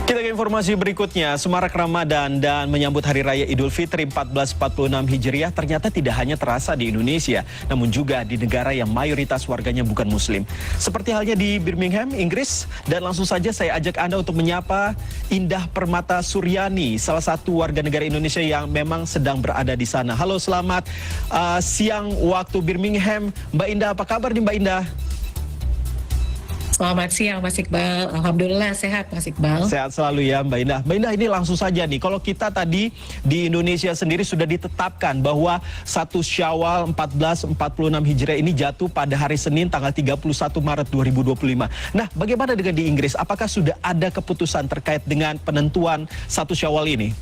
Kita ke informasi berikutnya, semarak Ramadan dan menyambut Hari Raya Idul Fitri 1446 Hijriah ternyata tidak hanya terasa di Indonesia, namun juga di negara yang mayoritas warganya bukan Muslim. Seperti halnya di Birmingham, Inggris, dan langsung saja saya ajak Anda untuk menyapa Indah Permata Suryani, salah satu warga negara Indonesia yang memang sedang berada di sana. Halo, selamat siang waktu Birmingham. Mbak Indah, apa kabar nih Mbak Indah? Selamat siang Mas Iqbal, Alhamdulillah sehat Mas Iqbal. Sehat selalu ya Mbak Indah. Mbak Indah, ini langsung saja nih, kalau kita tadi di Indonesia sendiri sudah ditetapkan bahwa 1 Syawal 1446 Hijriah ini jatuh pada hari Senin tanggal 31 Maret 2025. Nah, bagaimana dengan di Inggris? Apakah sudah ada keputusan terkait dengan penentuan 1 Syawal ini?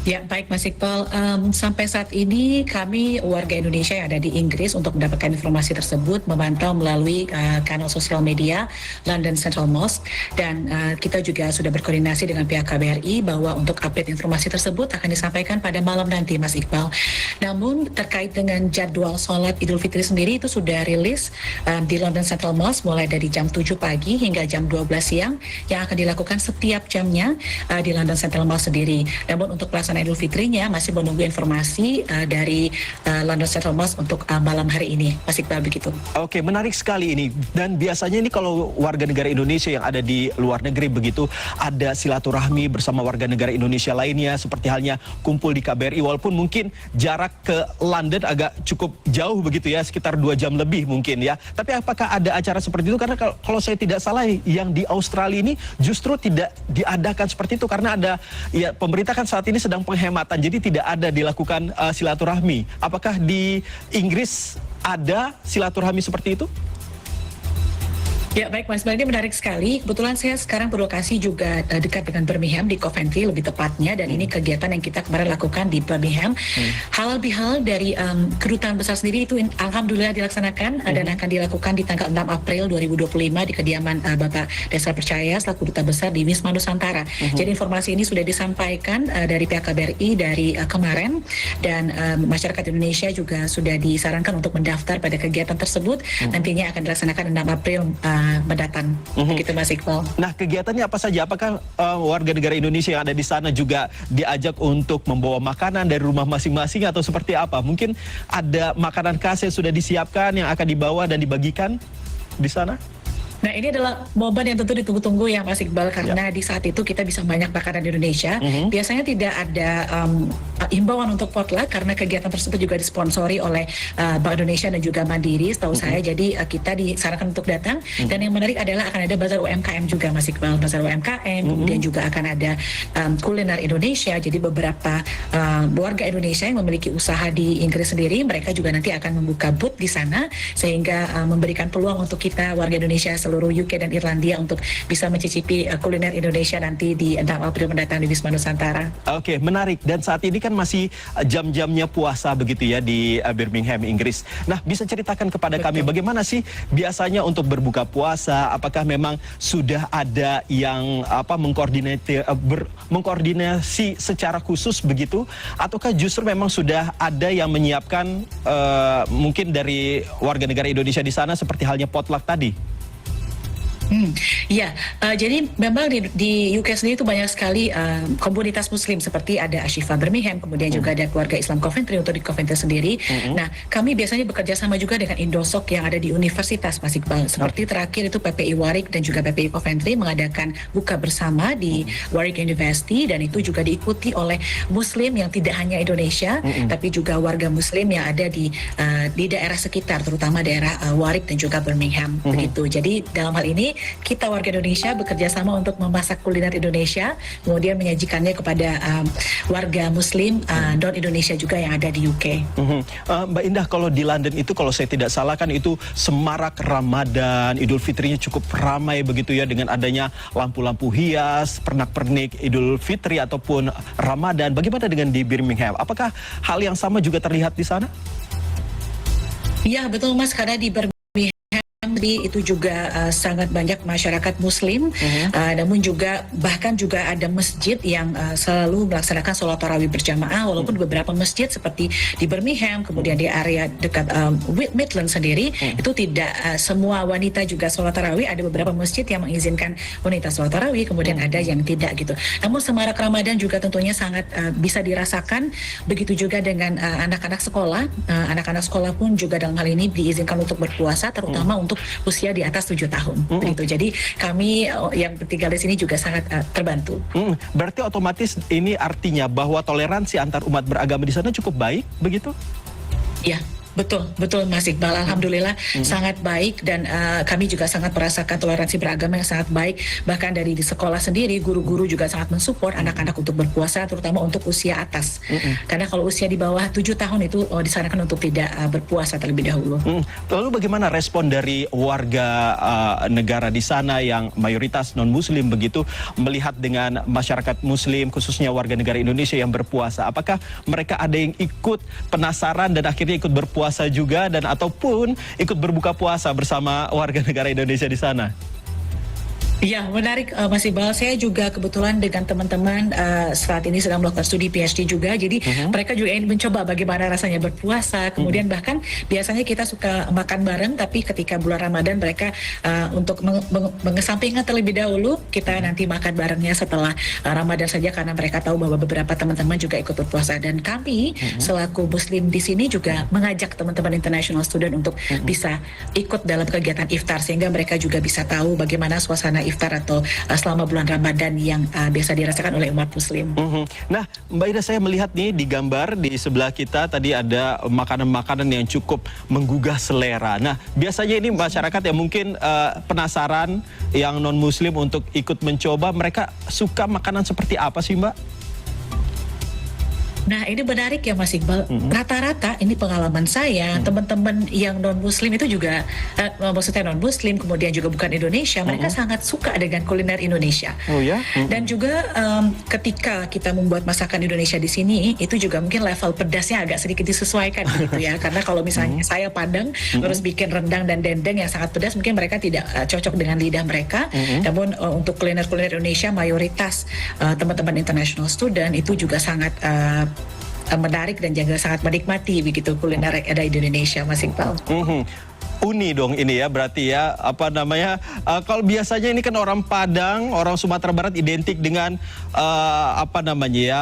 Ya, baik Mas Iqbal, sampai saat ini kami warga Indonesia yang ada di Inggris untuk mendapatkan informasi tersebut memantau melalui kanal sosial media London Central Mosque, dan kita juga sudah berkoordinasi dengan pihak KBRI bahwa untuk update informasi tersebut akan disampaikan pada malam nanti Mas Iqbal. Namun terkait dengan jadwal sholat Idul Fitri sendiri itu sudah rilis di London Central Mosque mulai dari jam 7 pagi hingga jam 12 siang yang akan dilakukan setiap jamnya di London Central Mosque sendiri. Namun untuk pelaksanaan Idul Fitrinya masih menunggu informasi dari London Central Mosque untuk malam hari ini. Mas Iqbal, begitu. Oke, menarik sekali ini. Dan biasanya ini kalau warga negara Indonesia yang ada di luar negeri begitu, ada silaturahmi bersama warga negara Indonesia lainnya, seperti halnya kumpul di KBRI, walaupun mungkin jarak ke London agak cukup jauh begitu ya, sekitar 2 jam lebih mungkin ya. Tapi apakah ada acara seperti itu? Karena kalau saya tidak salah, yang di Australia ini justru tidak diadakan seperti itu karena ada, ya, pemerintah kan saat ini sedang penghematan, jadi tidak ada dilakukan silaturahmi. Apakah di Inggris ada silaturahmi seperti itu? Ya, baik Mas, ini menarik sekali. Kebetulan saya sekarang berlokasi juga dekat dengan Birmingham, di Coventry lebih tepatnya, dan ini kegiatan yang kita kemarin lakukan di Birmingham. Halal bihalal dari kedutaan besar sendiri itu alhamdulillah dilaksanakan dan akan dilakukan di tanggal 6 April 2025 di kediaman Bapak Desra Percaya selaku Duta Besar di Wisma Nusantara. Jadi informasi ini sudah disampaikan dari pihak KBRI dari kemarin, dan masyarakat Indonesia juga sudah disarankan untuk mendaftar pada kegiatan tersebut. Nantinya akan dilaksanakan 6 April mendatang. Begitu Mas Iqbal. Nah, kegiatannya apa saja? Apakah warga negara Indonesia yang ada di sana juga diajak untuk membawa makanan dari rumah masing-masing atau seperti apa? Mungkin ada makanan khas yang sudah disiapkan yang akan dibawa dan dibagikan di sana? Nah, ini adalah momen yang tentu ditunggu-tunggu ya Mas Iqbal, karena di saat itu kita bisa banyak makanan Indonesia. Biasanya tidak ada himbauan untuk potluck karena kegiatan tersebut juga disponsori oleh Bank Indonesia dan juga Mandiri setahu saya. Jadi kita disarankan untuk datang, dan yang menarik adalah akan ada bazar UMKM juga Mas Iqbal, bazar UMKM, kemudian juga akan ada kuliner Indonesia. Jadi beberapa warga Indonesia yang memiliki usaha di Inggris sendiri, mereka juga nanti akan membuka booth di sana sehingga memberikan peluang untuk kita warga Indonesia seluruh UK dan Irlandia untuk bisa mencicipi kuliner Indonesia nanti di 6 April mendatang di Wisma Nusantara. Oke, menarik. Dan saat ini kan masih jam-jamnya puasa begitu ya di Birmingham, Inggris. Nah, bisa ceritakan kepada kami bagaimana sih biasanya untuk berbuka puasa? Apakah memang sudah ada yang mengkoordinasi secara khusus begitu? Ataukah justru memang sudah ada yang menyiapkan mungkin dari warga negara Indonesia di sana seperti halnya potluck tadi? Ya, jadi memang di UK sendiri itu banyak sekali komunitas Muslim, seperti ada Ashifa Birmingham, kemudian juga ada keluarga Islam Coventry untuk di Coventry sendiri. Nah, kami biasanya bekerja sama juga dengan Indosok yang ada di universitas Mas Iqbal. Seperti terakhir itu PPI Warwick dan juga PPI Coventry mengadakan buka bersama di Warwick University, dan itu juga diikuti oleh Muslim yang tidak hanya Indonesia, tapi juga warga Muslim yang ada di daerah sekitar, terutama daerah Warwick dan juga Birmingham. Begitu. Jadi dalam hal ini kita warga Indonesia bekerja sama untuk memasak kuliner Indonesia, kemudian menyajikannya kepada warga Muslim non-Indonesia juga yang ada di UK. Mbak Indah, kalau di London itu kalau saya tidak salah kan itu semarak Ramadan, Idul Fitrinya cukup ramai begitu ya, dengan adanya lampu-lampu hias, pernak-pernik Idul Fitri ataupun Ramadan. Bagaimana dengan di Birmingham? Apakah hal yang sama juga terlihat di sana? Iya, betul Mas, karena di Birmingham itu juga sangat banyak masyarakat Muslim, namun juga bahkan juga ada masjid yang selalu melaksanakan sholat tarawih berjamaah, walaupun beberapa masjid seperti di Birmingham, kemudian di area dekat Midland sendiri itu tidak semua wanita juga sholat tarawih. Ada beberapa masjid yang mengizinkan wanita sholat tarawih, kemudian ada yang tidak gitu. Namun semarak Ramadan juga tentunya sangat bisa dirasakan. Begitu juga dengan anak-anak sekolah, anak-anak sekolah pun juga dalam hal ini diizinkan untuk berpuasa, terutama untuk usia di atas 7 tahun. Begitu. Jadi kami yang tinggal di sini juga sangat terbantu. Berarti otomatis ini artinya bahwa toleransi antar umat beragama di sana cukup baik, begitu? Ya. Betul Mas Iqbal. Alhamdulillah sangat baik, dan kami juga sangat merasakan toleransi beragama yang sangat baik. Bahkan dari di sekolah sendiri, guru-guru juga sangat mensupport anak-anak untuk berpuasa, terutama untuk usia atas. Karena kalau usia di bawah 7 tahun itu disarankan untuk tidak berpuasa terlebih dahulu. Lalu bagaimana respon dari warga negara di sana yang mayoritas non-Muslim begitu, melihat dengan masyarakat Muslim, khususnya warga negara Indonesia yang berpuasa? Apakah mereka ada yang ikut penasaran dan akhirnya ikut berpuasa juga, dan ataupun ikut berbuka puasa bersama warga negara Indonesia di sana? Ya, menarik Mas Iqbal. Saya juga kebetulan dengan teman-teman saat ini sedang melakukan studi PhD juga. Jadi mereka juga ingin mencoba bagaimana rasanya berpuasa. Kemudian bahkan biasanya kita suka makan bareng, tapi ketika bulan Ramadan mereka untuk mengesampingkan terlebih dahulu, kita nanti makan barengnya setelah Ramadan saja, karena mereka tahu bahwa beberapa teman-teman juga ikut berpuasa. Dan kami selaku Muslim di sini juga mengajak teman-teman international student untuk bisa ikut dalam kegiatan iftar, sehingga mereka juga bisa tahu bagaimana suasana iftar atau selama bulan Ramadan yang biasa dirasakan oleh umat Muslim. Nah, Mbak Ida, saya melihat nih di gambar di sebelah kita tadi ada makanan-makanan yang cukup menggugah selera. Nah, biasanya ini masyarakat yang mungkin penasaran, yang non-Muslim untuk ikut mencoba, mereka suka makanan seperti apa sih, Mbak? Nah, ini menarik ya Mas Iqbal. Rata-rata ini pengalaman saya, teman-teman yang non-Muslim itu juga, maksudnya non-Muslim, kemudian juga bukan Indonesia, mereka sangat suka dengan kuliner Indonesia. Oh ya? Dan juga ketika kita membuat masakan Indonesia di sini, itu juga mungkin level pedasnya agak sedikit disesuaikan gitu ya. Karena kalau misalnya saya Padang, terus bikin rendang dan dendeng yang sangat pedas, mungkin mereka tidak cocok dengan lidah mereka. Namun untuk kuliner-kuliner Indonesia, mayoritas teman-teman international student itu juga sangat menarik dan juga sangat menikmati begitu kuliner yang ada di Indonesia, Mas Iqbal. Uni dong ini ya, berarti ya, apa namanya, kalau biasanya ini kan orang Padang, orang Sumatera Barat identik dengan apa namanya ya,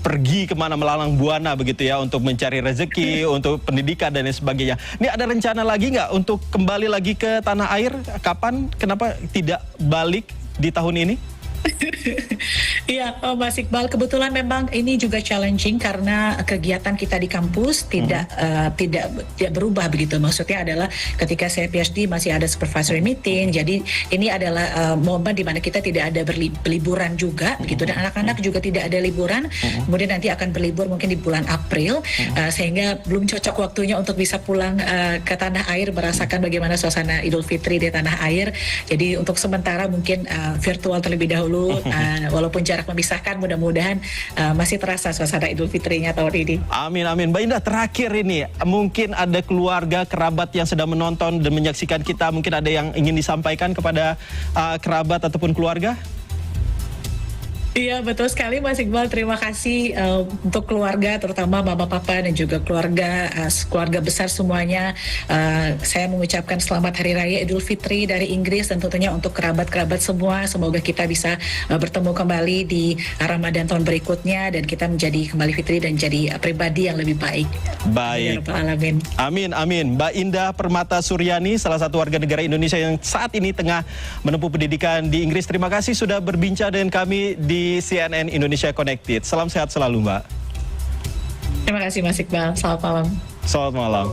pergi kemana melalang buana begitu ya, untuk mencari rezeki, untuk pendidikan dan lain sebagainya. Ini ada rencana lagi nggak untuk kembali lagi ke tanah air? Kapan? Kenapa tidak balik di tahun ini? Iya, Mas Iqbal, kebetulan memang ini juga challenging karena kegiatan kita di kampus tidak berubah begitu. Maksudnya adalah ketika saya PhD masih ada supervisory meeting, jadi ini adalah momen di mana kita tidak ada berliburan juga begitu, dan anak-anak juga tidak ada liburan. Kemudian nanti akan berlibur mungkin di bulan April, sehingga belum cocok waktunya untuk bisa pulang ke tanah air, merasakan bagaimana suasana Idul Fitri di tanah air. Jadi untuk sementara mungkin virtual terlebih dahulu. Walaupun jarak memisahkan, mudah-mudahan masih terasa suasana Idul Fitrinya tahun ini. Amin, amin. Mbak Indah, terakhir ini, mungkin ada keluarga, kerabat yang sedang menonton dan menyaksikan kita, mungkin ada yang ingin disampaikan kepada kerabat ataupun keluarga? Iya, betul sekali Mas Iqbal. Terima kasih untuk keluarga, terutama mama papa dan juga keluarga besar semuanya. Saya mengucapkan selamat Hari Raya Idul Fitri dari Inggris, dan tentunya untuk kerabat-kerabat semua, semoga kita bisa bertemu kembali di Ramadan tahun berikutnya, dan kita menjadi kembali fitri dan jadi pribadi yang lebih baik. Baik. Ya, Alamin. Amin, amin. Mbak Indah Permata Suryani, salah satu warga negara Indonesia yang saat ini tengah menempuh pendidikan di Inggris. Terima kasih sudah berbincang dengan kami di CNN Indonesia Connected. Salam sehat selalu, Mbak. Terima kasih Mas Iqbal. Selamat malam. Selamat malam.